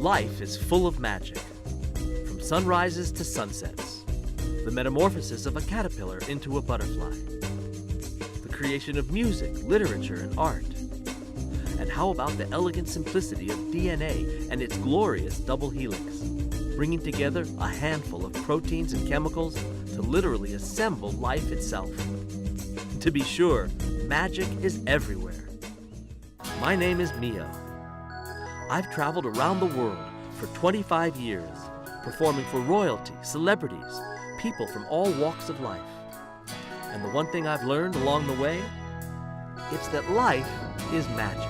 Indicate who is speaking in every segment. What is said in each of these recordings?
Speaker 1: Life is full of magic. From sunrises to sunsets, the metamorphosis of a caterpillar into a butterfly, the creation of music, literature, and art. And how about the elegant simplicity of DNA and its glorious double helix, bringing together a handful of proteins and chemicals to literally assemble life itself. To be sure, magic is everywhere. My name is Mio. I've traveled around the world for 25 years, performing for royalty, celebrities, people from all walks of life. And the one thing I've learned along the way, it's that life is magic.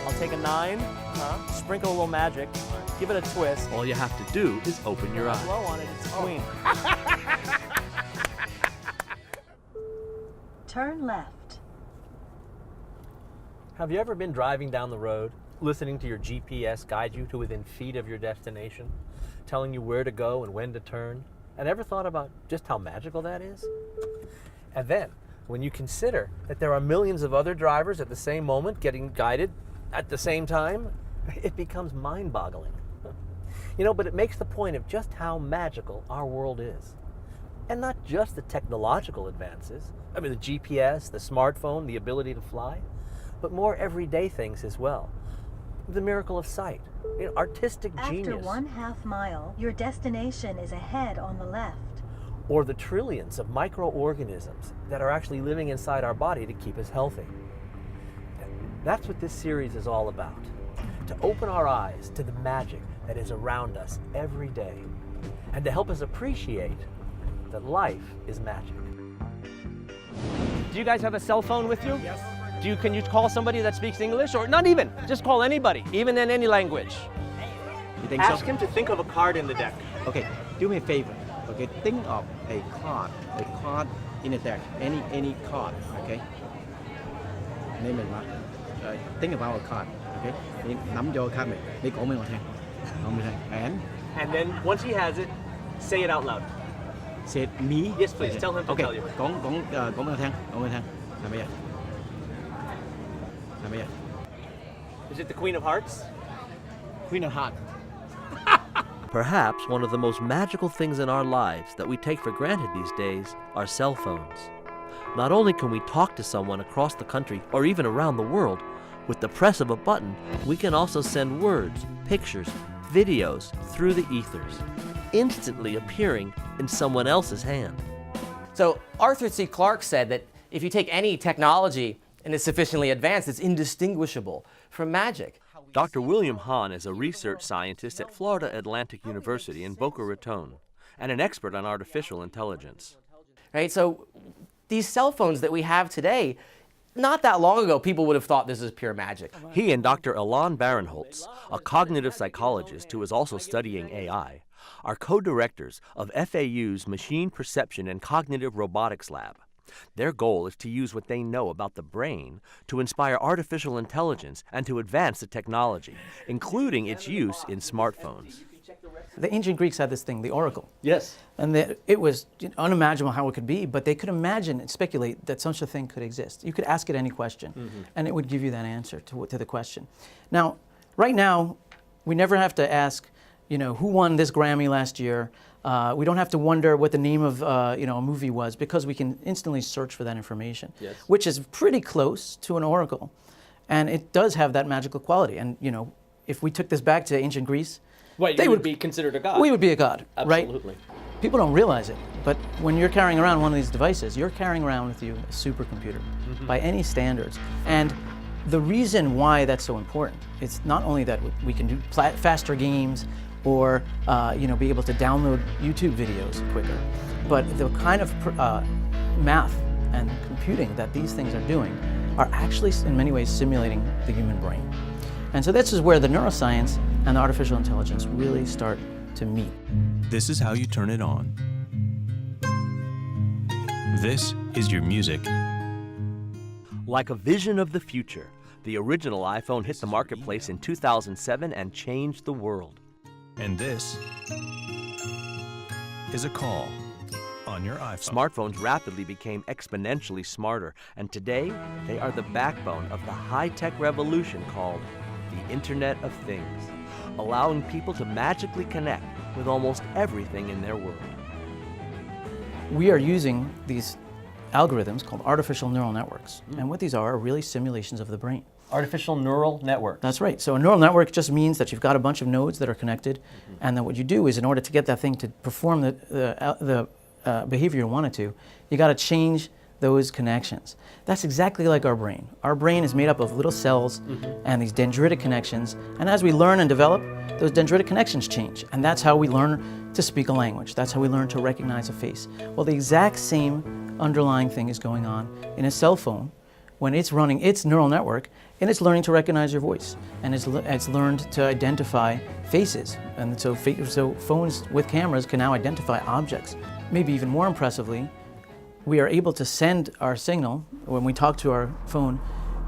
Speaker 2: I'll take a 9, sprinkle a little magic, give it a twist.
Speaker 1: All you have to do is open your eyes.
Speaker 2: Blow on it, it's a queen.
Speaker 3: Turn left.
Speaker 2: Have you ever been driving down the road, listening to your GPS guide you to within feet of your destination, telling you where to go and when to turn, and ever thought about just how magical that is? And then, when you consider that there are millions of other drivers at the same moment getting guided at the same time, it becomes mind-boggling. You know, but it makes the point of just how magical our world is. And not just the technological advances, I mean the GPS, the smartphone, the ability to fly, but more everyday things as well. The miracle of sight, you know, artistic genius.
Speaker 3: After 1/2 mile, your destination is ahead on the left.
Speaker 2: Or the trillions of microorganisms that are actually living inside our body to keep us healthy. That's what this series is all about. To open our eyes to the magic that is around us every day, and to help us appreciate that life is magic. Do you guys have a cell phone with you? Yes. Can you call somebody that speaks English? Or not even, just call anybody, even in any language.
Speaker 4: You think
Speaker 2: Ask
Speaker 4: so?
Speaker 2: him to think of a card in the deck.
Speaker 4: Okay, do me a favor. Okay, think of a card in the deck, any card. Okay. Name it. Think about a card. Okay. 你諗咗個 card 未？你講俾我聽，講俾我聽。
Speaker 2: And then once he has it, say it out loud.
Speaker 4: Say me.
Speaker 2: Yes, please. Tell him to
Speaker 4: Okay.
Speaker 2: tell you.
Speaker 4: 講俾我聽，講俾我聽，係乜嘢？係乜嘢
Speaker 2: Is it the Queen of Hearts?？Queen
Speaker 4: of Heart.
Speaker 1: Perhaps one of the most magical things in our lives that we take for granted these days are cell phones. Not only can we talk to someone across the country or even around the world, with the press of a button, we can also send words, pictures, videos through the ethers, instantly appearing in someone else's hand.
Speaker 5: So Arthur C. Clarke said that if you take any technology and it's sufficiently advanced, it's indistinguishable from magic.
Speaker 1: Dr. William Hahn is a research scientist at Florida Atlantic University in Boca Raton and an expert on artificial intelligence.
Speaker 5: Right? So these cell phones that we have today, not that long ago, people would have thought this is pure magic.
Speaker 1: He and Dr. Ilan Barinholtz, a cognitive psychologist who is also studying AI, are co-directors of FAU's Machine Perception and Cognitive Robotics Lab. Their goal is to use what they know about the brain to inspire artificial intelligence and to advance the technology, including its use in smartphones.
Speaker 6: The ancient Greeks had this thing, the oracle.
Speaker 2: Yes.
Speaker 6: And it was unimaginable how it could be, but they could imagine and speculate that such a thing could exist. You could ask it any question, and it would give you that answer to the question. Now, right now, we never have to ask, you know, who won this Grammy last year. We don't have to wonder what the name of a movie was, because we can instantly search for that information,
Speaker 2: Yes.
Speaker 6: which is pretty close to an oracle. And it does have that magical quality. And, you know, if we took this back to ancient Greece,
Speaker 2: They would be considered a god.
Speaker 6: we would be a god, right?
Speaker 2: Absolutely.
Speaker 6: People don't realize it, but when you're carrying around one of these devices, you're carrying around with you a supercomputer by any standards. And the reason why that's so important, it's not only that we can do faster games or be able to download YouTube videos quicker, but the kind of math and computing that these things are doing are actually in many ways simulating the human brain. And so this is where the neuroscience and the artificial intelligence really start to meet.
Speaker 7: This is how you turn it on. This is your music.
Speaker 1: Like a vision of the future, the original iPhone hit the marketplace in 2007 and changed the world.
Speaker 7: And this is a call on on your iPhone.
Speaker 1: Smartphones rapidly became exponentially smarter, and today they are the backbone of the high-tech revolution called the Internet of Things, allowing people to magically connect with almost everything in their world.
Speaker 6: We are using these algorithms called artificial neural networks. And what these are really simulations of the brain.
Speaker 2: Artificial neural network.
Speaker 6: That's right. So a neural network just means that you've got a bunch of nodes that are connected, and then what you do is, in order to get that thing to perform the behavior you want it to, you got to change those connections. That's exactly like our brain. Our brain is made up of little cells and these dendritic connections, and as we learn and develop, those dendritic connections change, and that's how we learn to speak a language. That's how we learn to recognize a face. Well, the exact same underlying thing is going on in a cell phone when it's running its neural network, and it's learning to recognize your voice, and it's learned to identify faces. And so phones with cameras can now identify objects. Maybe even more impressively, we are able to send our signal, when we talk to our phone,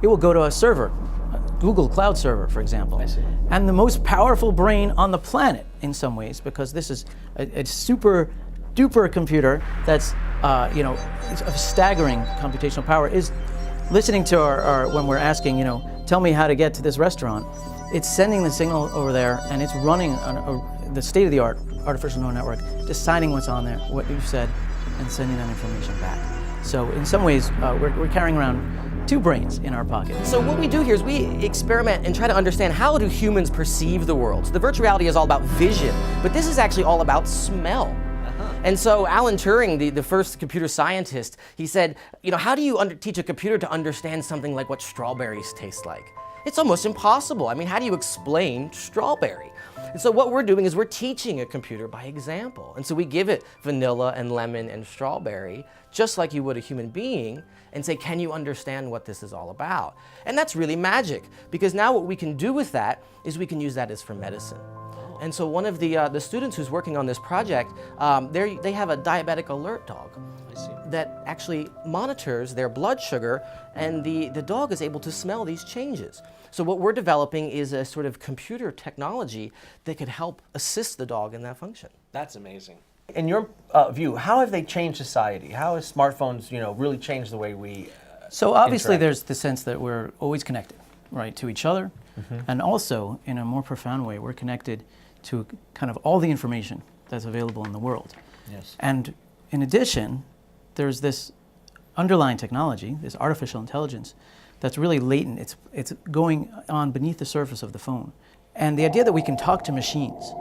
Speaker 6: it will go to a server, a Google Cloud server, for example.
Speaker 2: I see.
Speaker 6: And the most powerful brain on the planet, in some ways, because this is a super duper computer that's, it's of staggering computational power, is listening to our when we're asking, tell me how to get to this restaurant. It's sending the signal over there, and it's running on the state-of-the-art artificial neural network, deciding what's on there, what you've said, and sending that information back. So in some ways, we're carrying around two brains in our pocket.
Speaker 5: So what we do here is we experiment and try to understand, how do humans perceive the world? So the virtual reality is all about vision, but this is actually all about smell. And so Alan Turing, the first computer scientist, he said, how do you teach a computer to understand something like what strawberries taste like? It's almost impossible. I mean, how do you explain strawberry? And so what we're doing is we're teaching a computer by example. And so we give it vanilla and lemon and strawberry, just like you would a human being, and say, can you understand what this is all about? And that's really magic, because now what we can do with that is we can use that as for medicine. And so one of the students who's working on this project, they have a diabetic alert dog that actually monitors their blood sugar, and the dog is able to smell these changes. So what we're developing is a sort of computer technology that could help assist the dog in that function.
Speaker 2: That's amazing. In your view, how have they changed society? How has smartphones, really changed the way we
Speaker 6: So obviously
Speaker 2: interact?
Speaker 6: there's the sense that we're always connected, right, to each other, and also, in a more profound way, we're connected to kind of all the information that's available in the world.
Speaker 2: Yes.
Speaker 6: And in addition, there's this underlying technology, this artificial intelligence, that's really latent. It's going on beneath the surface of the phone. And the idea that we can talk to machines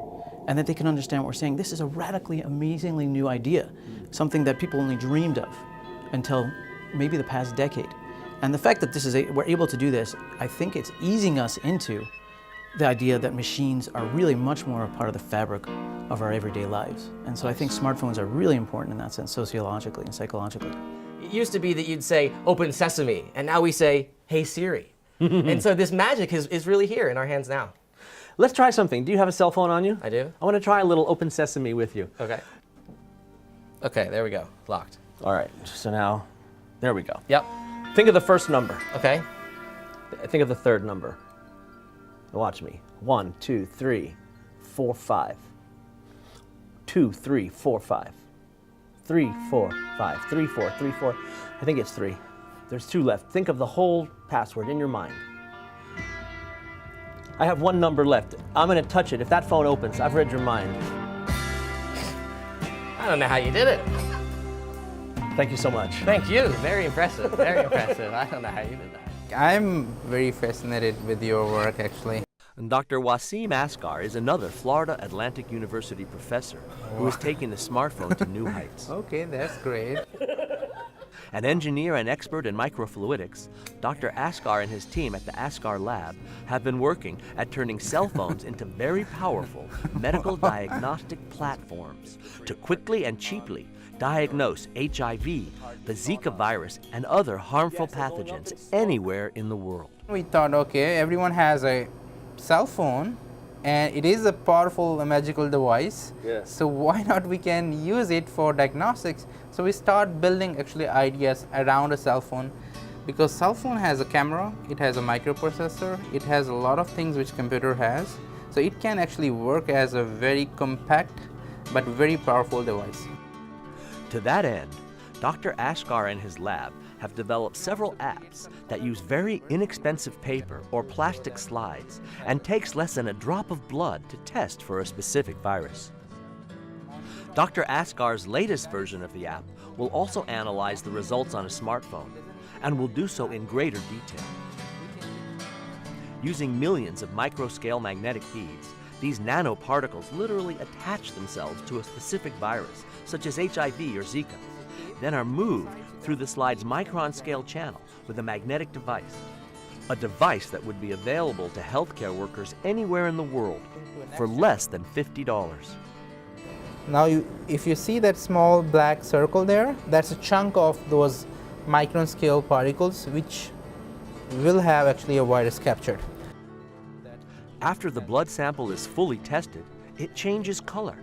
Speaker 6: and that they can understand what we're saying, this is a radically, amazingly new idea, something that people only dreamed of until maybe the past decade. And the fact that we're able to do this, I think it's easing us into the idea that machines are really much more a part of the fabric of our everyday lives. And so I think smartphones are really important in that sense, sociologically and psychologically.
Speaker 5: It used to be that you'd say, open sesame, and now we say, hey Siri. And so this magic is really here in our hands now.
Speaker 2: Let's try something. Do you have a cell phone on you?
Speaker 5: I do.
Speaker 2: I want to try a little open sesame with you.
Speaker 5: Okay. Okay, there we go, locked.
Speaker 2: All right, so now, there we go.
Speaker 5: Yep,
Speaker 2: Think of the first number.
Speaker 5: okay.
Speaker 2: Think of the third number. Watch me. 1, 2, 3, 4, 5. 2, 3, 4, 5. 3, 4, 5. 3, 4, 3, 4. I think it's 3. There's 2 left. Think of the whole password in your mind. I have 1 number left. I'm going to touch it. If that phone opens, I've read your mind.
Speaker 5: I don't know how you did it.
Speaker 2: Thank you so much.
Speaker 5: Thank you, very impressive, very impressive. I don't know how you did that.
Speaker 8: I'm very fascinated with your work, actually.
Speaker 1: And Dr. Wasim Asghar is another Florida Atlantic University professor who is taking the smartphone to new heights.
Speaker 8: Okay, that's great.
Speaker 1: An engineer and expert in microfluidics, Dr. Asghar and his team at the Asghar Lab have been working at turning cell phones into very powerful medical diagnostic platforms to quickly and cheaply diagnose HIV, the Zika virus, and other harmful pathogens anywhere in the world.
Speaker 8: We thought, okay, everyone has a cell phone, and it is a powerful, magical device.
Speaker 2: Yes.
Speaker 8: So why not we can use it for diagnostics? So we start building actually ideas around a cell phone, because cell phone has a camera, it has a microprocessor, it has a lot of things which computer has. So it can actually work as a very compact but very powerful device.
Speaker 1: To that end, Dr. Ashkar and his lab have developed several apps that use very inexpensive paper or plastic slides and takes less than a drop of blood to test for a specific virus. Dr. Ashkar's latest version of the app will also analyze the results on a smartphone and will do so in greater detail. Using millions of micro-scale magnetic beads, these nanoparticles literally attach themselves to a specific virus, such as HIV or Zika, then are moved through the slide's micron-scale channel with a magnetic device. A device that would be available to healthcare workers anywhere in the world for less than $50.
Speaker 8: Now, if you see that small black circle there, that's a chunk of those micron scale particles which will have actually a virus captured.
Speaker 1: After the blood sample is fully tested, it changes color,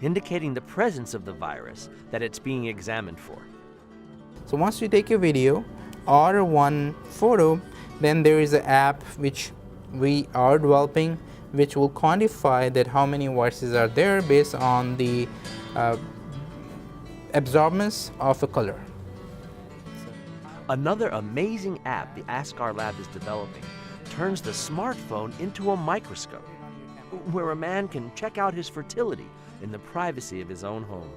Speaker 1: indicating the presence of the virus that it's being examined for.
Speaker 8: So once you take a video or one photo, then there is an app which we are developing which will quantify that how many viruses are there based on the absorbance of a color.
Speaker 1: Another amazing app the Ashkar Lab is developing turns the smartphone into a microscope, where a man can check out his fertility in the privacy of his own home.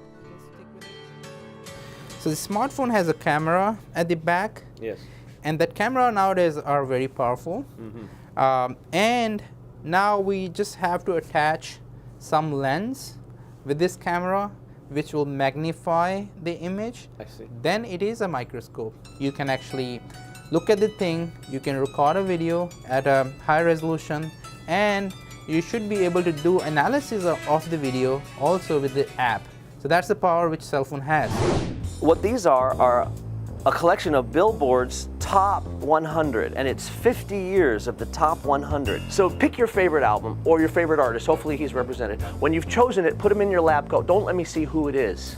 Speaker 8: So the smartphone has a camera at the back.
Speaker 2: Yes.
Speaker 8: And that camera nowadays are very powerful. And now we just have to attach some lens with this camera which will magnify the image.
Speaker 2: I see.
Speaker 8: Then it is a microscope. You can actually look at the thing, you can record a video at a high resolution, and you should be able to do analysis of the video also with the app. So that's the power which cell phone has.
Speaker 1: What these are a collection of Billboard's top 100, and it's 50 years of the top 100. So pick your favorite album or your favorite artist. Hopefully he's represented. When you've chosen it, put him in your lap coat. Don't let me see who it is.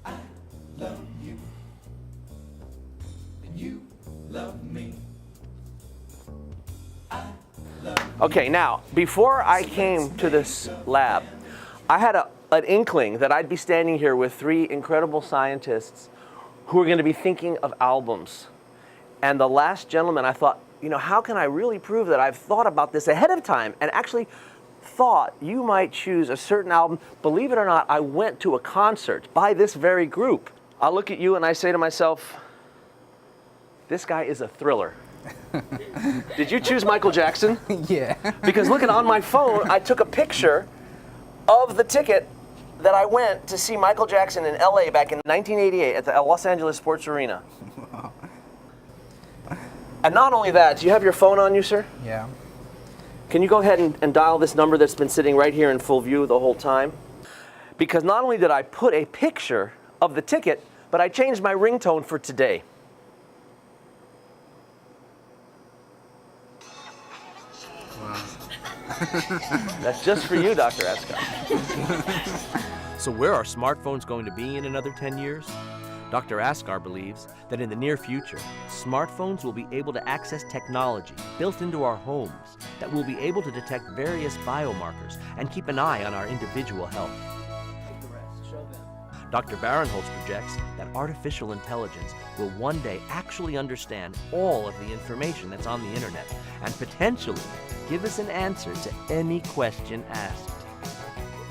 Speaker 9: I love you, and you love me.
Speaker 1: Okay, now, before I came to this lab, I had an inkling that I'd be standing here with three incredible scientists who are going to be thinking of albums. And the last gentleman, I thought, you know, how can I really prove that I've thought about this ahead of time and actually thought you might choose a certain album? Believe it or not, I went to a concert by this very group. I look at you and I say to myself, this guy is a thriller. Did you choose Michael Jackson?
Speaker 8: Yeah.
Speaker 1: Because look, on my phone, I took a picture of the ticket that I went to see Michael Jackson in LA back in 1988 at the Los Angeles Sports Arena. And not only that, do you have your phone on you, sir?
Speaker 8: Yeah.
Speaker 1: Can you go ahead and dial this number that's been sitting right here in full view the whole time? Because not only did I put a picture of the ticket, but I changed my ringtone for today. That's just for you, Dr. Ashkar. So where are smartphones going to be in another 10 years? Dr. Ashkar believes that in the near future, smartphones will be able to access technology built into our homes that will be able to detect various biomarkers and keep an eye on our individual health. Dr. Barinholtz projects that artificial intelligence will one day actually understand all of the information that's on the internet and potentially give us an answer to any question asked.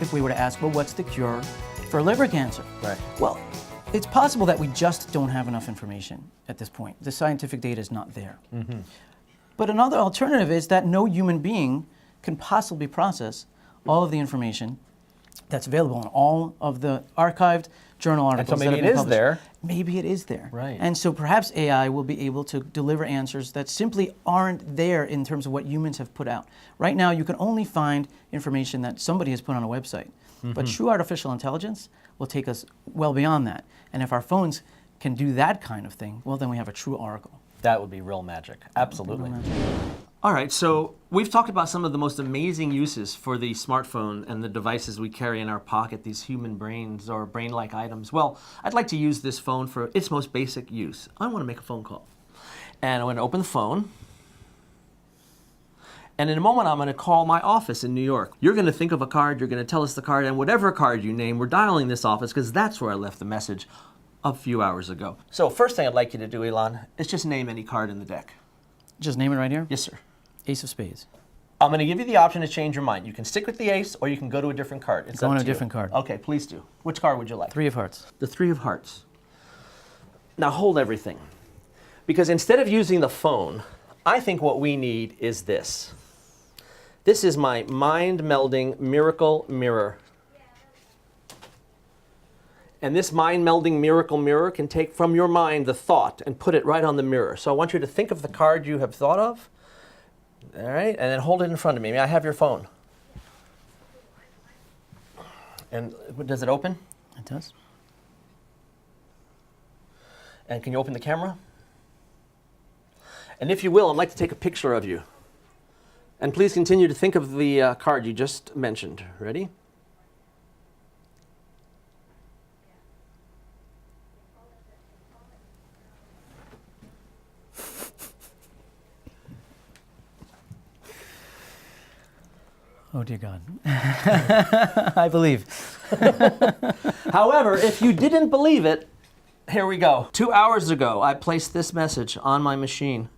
Speaker 6: If we were to ask, well, what's the cure for liver cancer?
Speaker 2: Right.
Speaker 6: Well, it's possible that we just don't have enough information at this point. The scientific data is not there. But another alternative is that no human being can possibly process all of the information that's available in all of the archived journal articles.
Speaker 2: And so maybe it is there.
Speaker 6: Maybe it is there.
Speaker 2: Right.
Speaker 6: And so perhaps AI will be able to deliver answers that simply aren't there in terms of what humans have put out. Right now, you can only find information that somebody has put on a website. But true artificial intelligence will take us well beyond that. And if our phones can do that kind of thing, well, then we have a true oracle.
Speaker 2: That would be real magic. Absolutely.
Speaker 6: Real magic.
Speaker 1: All right, so we've talked about some of the most amazing uses for the smartphone and the devices we carry in our pocket, these human brains or brain-like items. Well, I'd like to use this phone for its most basic use. I want to make a phone call. And I'm going to open the phone.
Speaker 2: And in a moment, I'm going to call my office in New York. You're going to think of a card, you're going to tell us the card, and whatever card you name, we're dialing this office because that's where I left the message a few hours ago. So first thing I'd like you to do, Elon, is just name any card in the deck.
Speaker 6: Just name it right here?
Speaker 2: Yes, sir.
Speaker 6: Ace of spades.
Speaker 2: I'm going to give you the option to change your mind. You can stick with the ace, or you can go to a different card. It's
Speaker 6: Go
Speaker 2: up
Speaker 6: on
Speaker 2: to
Speaker 6: a
Speaker 2: you.
Speaker 6: different card.
Speaker 2: Okay, please do. Which card would you like?
Speaker 6: 3 of hearts.
Speaker 2: The 3 of hearts. Now hold everything. Because instead of using the phone, I think what we need is this. This is my mind-melding miracle mirror. And this mind-melding miracle mirror can take from your mind the thought and put it right on the mirror. So I want you to think of the card you have thought of. All right, and then hold it in front of me. May I have your phone? And does it open?
Speaker 6: It does.
Speaker 2: And can you open the camera? And if you will, I'd like to take a picture of you. And please continue to think of the card you just mentioned. Ready?
Speaker 6: Oh, dear God. I believe.
Speaker 2: However, if you didn't believe it, here we go. 2 hours ago, I placed this message on my machine.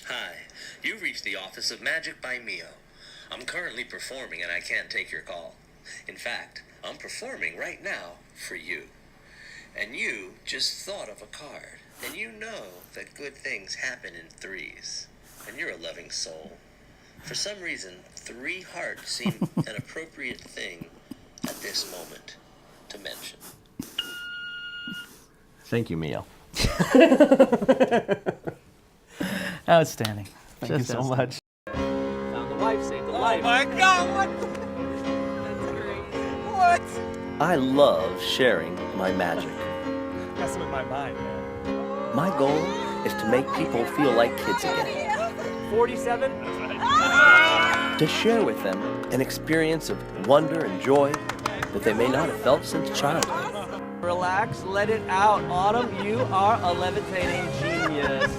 Speaker 10: Hi, you've reached the office of Magic by Mio. I'm currently performing and I can't take your call. In fact, I'm performing right now for you. And you just thought of a card, and you know that good things happen in threes. And you're a loving soul. For some reason, 3 hearts seem an appropriate thing at this moment to mention.
Speaker 2: Thank you, Mio.
Speaker 6: Outstanding.
Speaker 2: Thank you so much. Found the wife, saved the life.
Speaker 10: Oh my God, what? That's great. What?
Speaker 1: I love sharing my magic.
Speaker 2: Messing with my mind, man.
Speaker 1: My goal is to make people feel like kids again.
Speaker 2: 47?
Speaker 1: To share with them an experience of wonder and joy that they may not have felt since childhood.
Speaker 2: Relax, let it out. Autumn, you are a levitating genius.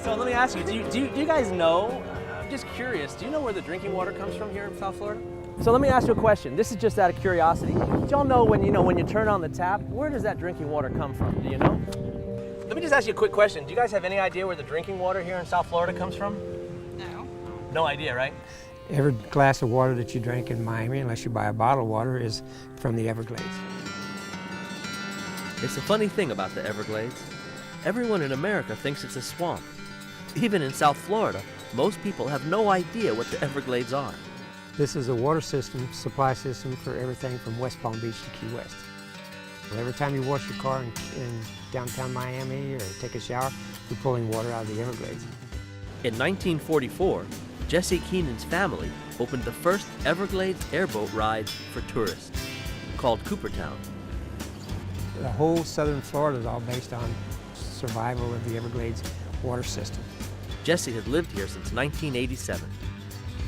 Speaker 2: So let me ask you, do you guys know, I'm just curious, do you know where the drinking water comes from here in South Florida? So let me ask you a question. This is just out of curiosity. Do y'all know when you turn on the tap, where does that drinking water come from? Do you know? Let me just ask you a quick question. Do you guys have any idea where the drinking water here in South Florida comes from?
Speaker 11: No.
Speaker 2: No idea, right?
Speaker 12: Every glass of water that you drink in Miami, unless you buy a bottle of water, is from the Everglades.
Speaker 1: It's a funny thing about the Everglades. Everyone in America thinks it's a swamp. Even in South Florida, most people have no idea what the Everglades are.
Speaker 12: This is a water system, supply system for everything from West Palm Beach to Key West. Every time you wash your car in downtown Miami or take a shower, you're pulling water out of the Everglades.
Speaker 1: In 1944, Jesse Keenan's family opened the first Everglades airboat ride for tourists, called Coopertown.
Speaker 12: The whole southern Florida is all based on survival of the Everglades water system.
Speaker 1: Jesse had lived here since 1987.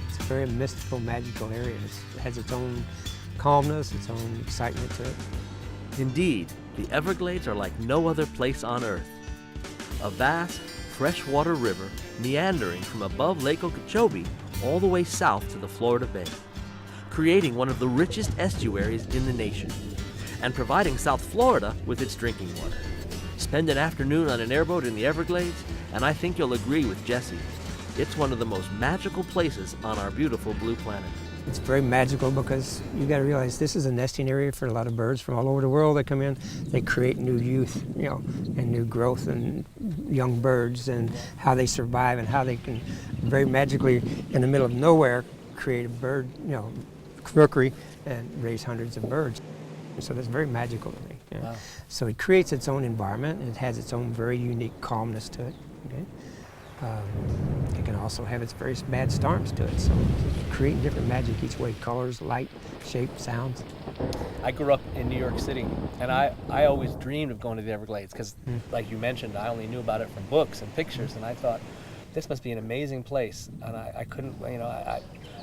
Speaker 12: It's a very mystical, magical area. It has its own calmness, its own excitement to it.
Speaker 1: Indeed, the Everglades are like no other place on Earth. A vast, freshwater river meandering from above Lake Okeechobee all the way south to the Florida Bay, creating one of the richest estuaries in the nation, and providing South Florida with its drinking water. Spend an afternoon on an airboat in the Everglades, and I think you'll agree with Jesse. It's one of the most magical places on our beautiful blue planet.
Speaker 12: It's very magical because you got to realize this is a nesting area for a lot of birds from all over the world that come in. They create new youth, and new growth and young birds, and how they survive and how they can very magically, in the middle of nowhere, create a bird, rookery and raise hundreds of birds. So that's very magical to me.
Speaker 2: Wow.
Speaker 12: So it creates its own environment, and it has its own very unique calmness to it. Okay? It can also have its very bad storms to it, so creating different magic each way, colors, light, shape, sounds.
Speaker 2: I grew up in New York City, and I always dreamed of going to the Everglades because, like you mentioned, I only knew about it from books and pictures, and I thought, This must be an amazing place, and I couldn't, I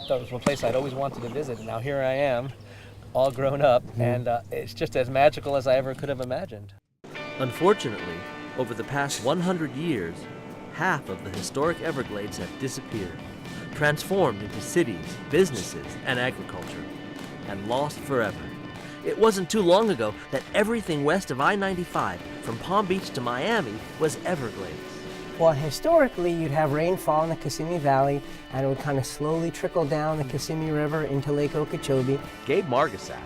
Speaker 2: thought it was one place I'd always wanted to visit, and now here I am, all grown up, and it's just as magical as I ever could have imagined.
Speaker 1: Unfortunately, over the past 100 years, half of the historic Everglades have disappeared, transformed into cities, businesses, and agriculture, and lost forever. It wasn't too long ago that everything west of I-95, from Palm Beach to Miami, was Everglades.
Speaker 11: Well, historically, you'd have rainfall in the Kissimmee Valley, and it would kind of slowly trickle down the Kissimmee River into Lake Okeechobee.
Speaker 1: Gabe Margasak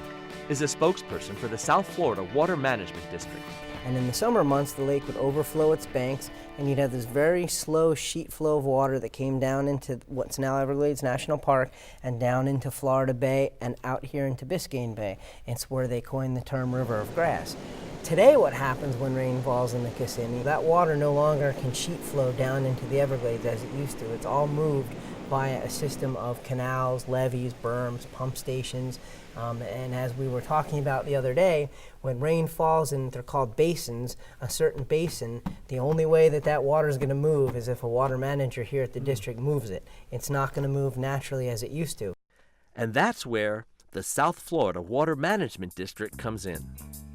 Speaker 1: is a spokesperson for the South Florida Water Management District.
Speaker 11: And in the summer months, the lake would overflow its banks, and you'd have this very slow sheet flow of water that came down into what's now Everglades National Park and down into Florida Bay and out here into Biscayne Bay. It's where they coined the term River of Grass. Today, what happens when rain falls in the Kissimmee, that water no longer can sheet flow down into the Everglades as it used to. It's all moved via a system of canals, levees, berms, pump stations. And as we were talking about the other day, when rain falls in, they're called basins, a certain basin, the only way that that water is going to move is if a water manager here at the district moves it. It's not going to move naturally as it used to.
Speaker 1: And that's where the South Florida Water Management District comes in.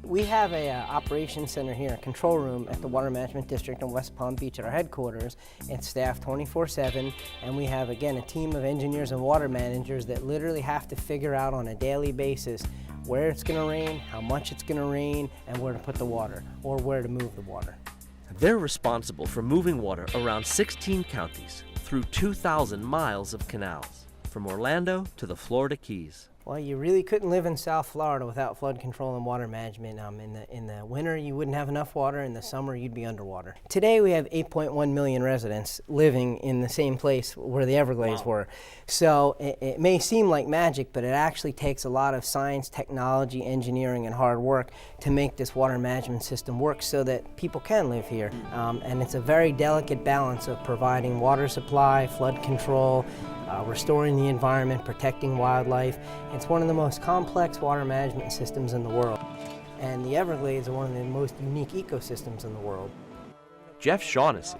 Speaker 11: We have a operations center here, a control room at the Water Management District in West Palm Beach at our headquarters. It's staffed 24/7, and we have, again, a team of engineers and water managers that literally have to figure out on a daily basis where it's going to rain, how much it's going to rain, and where to put the water, or where to move the water.
Speaker 1: They're responsible for moving water around 16 counties through 2,000 miles of canals, from Orlando to the Florida Keys.
Speaker 11: Well, you really couldn't live in South Florida without flood control and water management. In the winter, you wouldn't have enough water. In the summer, you'd be underwater. Today, we have 8.1 million residents living in the same place where the Everglades were. So it may seem like magic, but it actually takes a lot of science, technology, engineering, and hard work to make this water management system work so that people can live here. And it's a very delicate balance of providing water supply, flood control, restoring the environment, protecting wildlife. It's one of the most complex water management systems in the world. And the Everglades are one of the most unique ecosystems in the world.
Speaker 1: Jeff Shaughnessy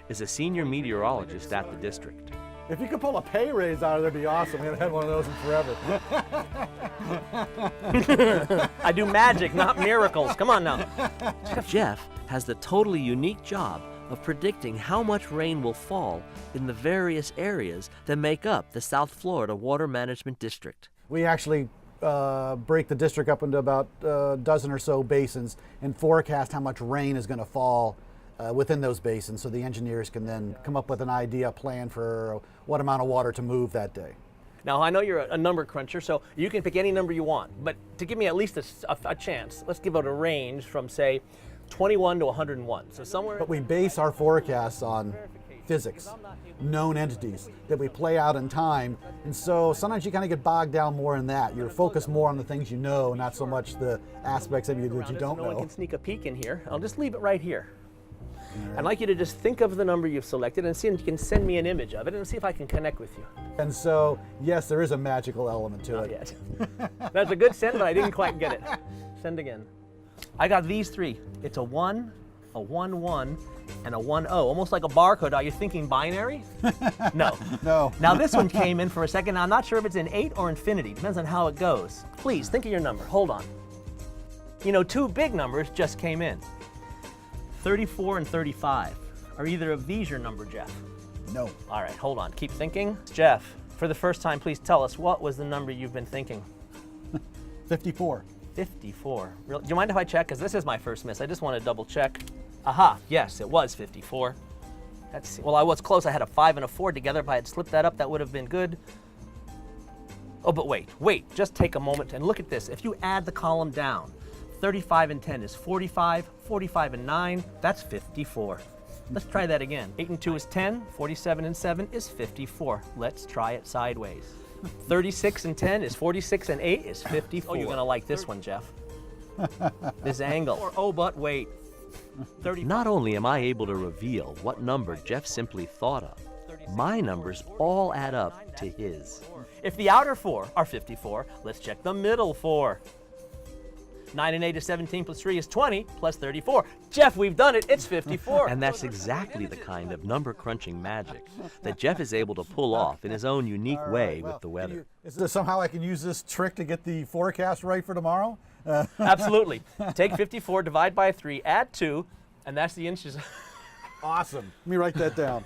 Speaker 1: is a senior meteorologist at the district.
Speaker 13: If you could pull a pay raise out of there, it'd be awesome. We haven't had one of those in forever.
Speaker 2: I do magic, not miracles. Come on now.
Speaker 1: Jeff has the totally unique job of predicting how much rain will fall in the various areas that make up the South Florida Water Management District.
Speaker 13: We actually break the district up into about a dozen or so basins and forecast how much rain is going to fall within those basins, so the engineers can then come up with an idea, plan for what amount of water to move that day.
Speaker 2: Now, I know you're a number cruncher, so you can pick any number you want, but to give me at least a chance, let's give it a range from, say, 21 to 101. So somewhere.
Speaker 13: But we base our forecasts on physics, known entities that we play out in time, and so sometimes you kind of get bogged down more in that. You're focused more on the things you know, not so much the aspects of you that you don't know.
Speaker 2: No one can sneak a peek in here. I'll just leave it right here. I'd like you to just think of the number you've selected and see if you can send me an image of it and see if I can connect with you.
Speaker 13: And so, yes, there is a magical element to it.
Speaker 2: Yes. That's a good send, but I didn't quite get it. Send again. I got these three. It's a 1, a 1-1, and a 1-0. Almost like a barcode. Are you thinking binary? No.
Speaker 13: No.
Speaker 2: Now this one came in for a second. I'm not sure if it's in 8 or infinity. Depends on how it goes. Please, think of your number. Hold on. You know, two big numbers just came in. 34 and 35. Are either of these your number, Jeff?
Speaker 13: No.
Speaker 2: All right, hold on. Keep thinking. Jeff, for the first time, please tell us, what was the number you've been thinking?
Speaker 13: 54.
Speaker 2: 54. Do you mind if I check? Because this is my first miss. I just want to double check. Aha, yes, it was 54. Well, I was close. I had a 5 and a 4 together. If I had slipped that up, that would have been good. Oh, but wait. Just take a moment and look at this. If you add the column down, 35 and 10 is 45, 45 and 9, that's 54. Let's try that again. 8 and 2 is 10, 47 and 7 is 54. Let's try it sideways. 36 and 10 is 46 and 8 is 54. Oh, you're gonna like this one, Jeff. This angle. Oh, but wait. 30.
Speaker 1: Not only am I able to reveal what number Jeff simply thought of, my numbers all add up to his.
Speaker 2: If the outer 4 are 54, let's check the middle 4. 9 and 8 is 17 plus 3 is 20 plus 34. Jeff, we've done it. It's 54.
Speaker 1: And that's exactly the kind of number crunching magic that Jeff is able to pull off in his own unique way with the weather.
Speaker 13: Is there somehow I can use this trick to get the forecast right for tomorrow?
Speaker 2: Absolutely. Take 54, divide by 3, add 2, and that's the inches.
Speaker 13: Awesome. Let me write that down.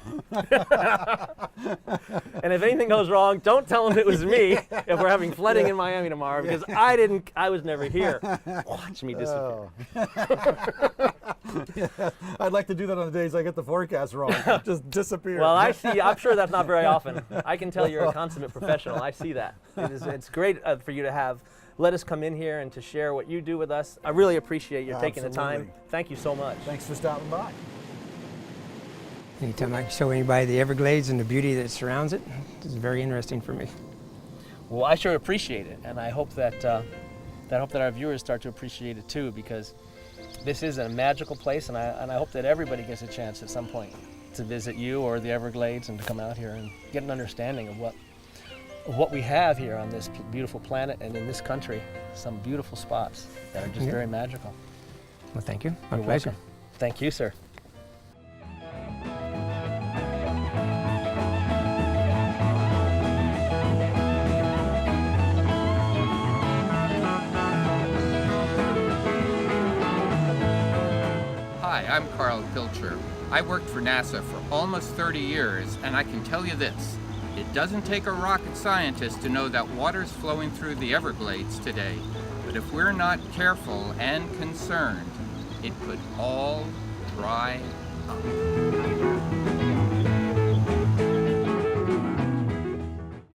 Speaker 2: And if anything goes wrong, don't tell them it was me if we're having flooding in Miami tomorrow, because I was never here. Watch me disappear.
Speaker 13: Yeah, I'd like to do that on the days I get the forecast wrong. Just disappear.
Speaker 2: Well, I'm sure that's not very often. I can tell you're a consummate professional. I see that. It's great for you to let us come in here and to share what you do with us. I really appreciate you taking the time. Thank you so much.
Speaker 13: Thanks for stopping by.
Speaker 12: Anytime I can show anybody the Everglades and the beauty that surrounds it, it's very interesting for me.
Speaker 2: Well, I sure appreciate it, and I hope that our viewers start to appreciate it too, because this is a magical place, and I hope that everybody gets a chance at some point to visit you or the Everglades and to come out here and get an understanding of what we have here on this beautiful planet and in this country. Some beautiful spots that are just very magical.
Speaker 12: Well, thank you. My
Speaker 2: You're
Speaker 12: pleasure.
Speaker 2: welcome. Thank you, sir.
Speaker 14: Hi, I'm Carl Pilcher. I worked for NASA for almost 30 years, and I can tell you this. It doesn't take a rocket scientist to know that water's flowing through the Everglades today. But if we're not careful and concerned, it could all dry up.